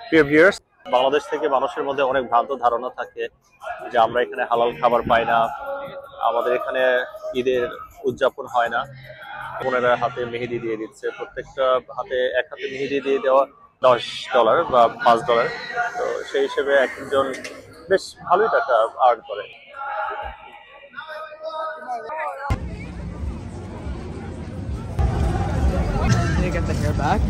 প্রিয় ভিউয়ার্স, বাংলাদেশ থেকে মানুষের মধ্যে অনেক ভ্রান্ত ধারণা থাকে যে আমরা এখানে হালাল খাবার পাই না, আমাদের এখানে ঈদের উদযাপন হয় না। বোনেরা হাতে মেহেদি দিয়ে দিচ্ছে, প্রত্যেকটা হাতে এক হাতে মেহেদি দিয়ে দেওয়া $10 বা $5। তো সেই হিসেবে একজন বেশ ভালোই টাকা আর্ন করে। You get the hair back.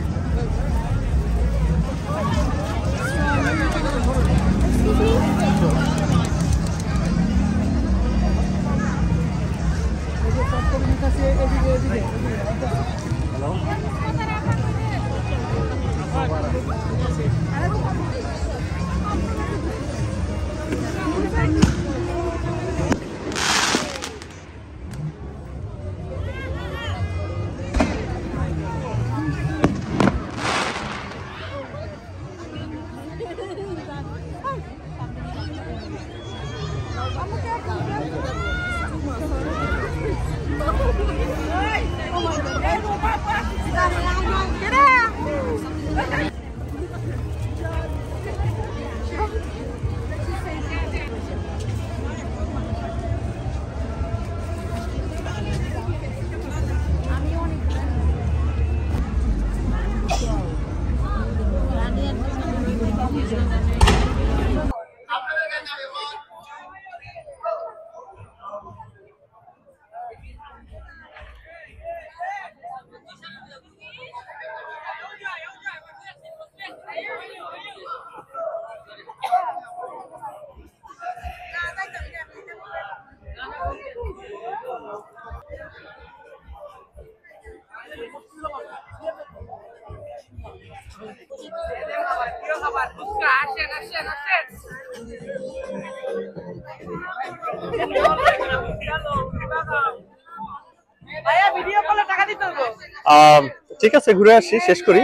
ঠিক আছে, ঘুরে আসি, শেষ করি।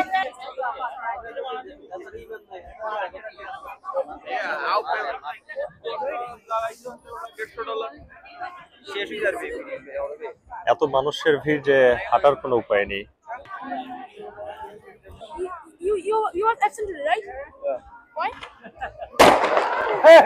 এত মানুষের ভিড় যে হাঁটার কোনো উপায় নেই। You want absent today, right? Yeah. Why? Hey!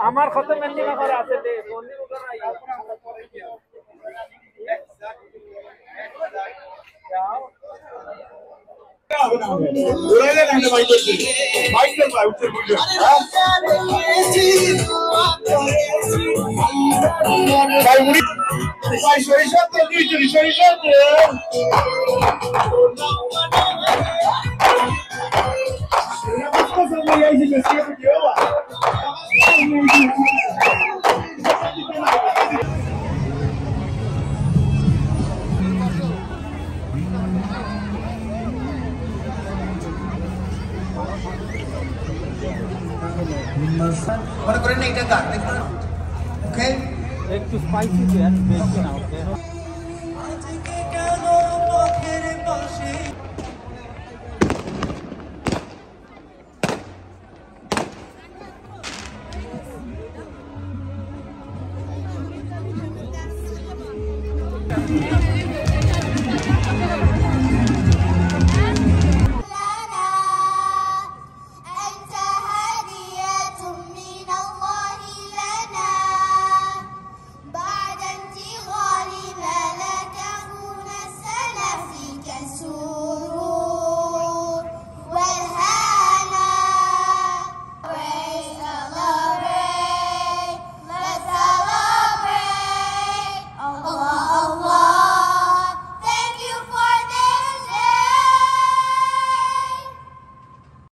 আমার কত মেনলি না করে আছে রে বন্ধু করে আই ভাই Vai, সরিষাতে দিয়েছি সরিষাতে মনে করেন না এটা গান দেখুন ওকে Egg too spicy, so that's bacon out there.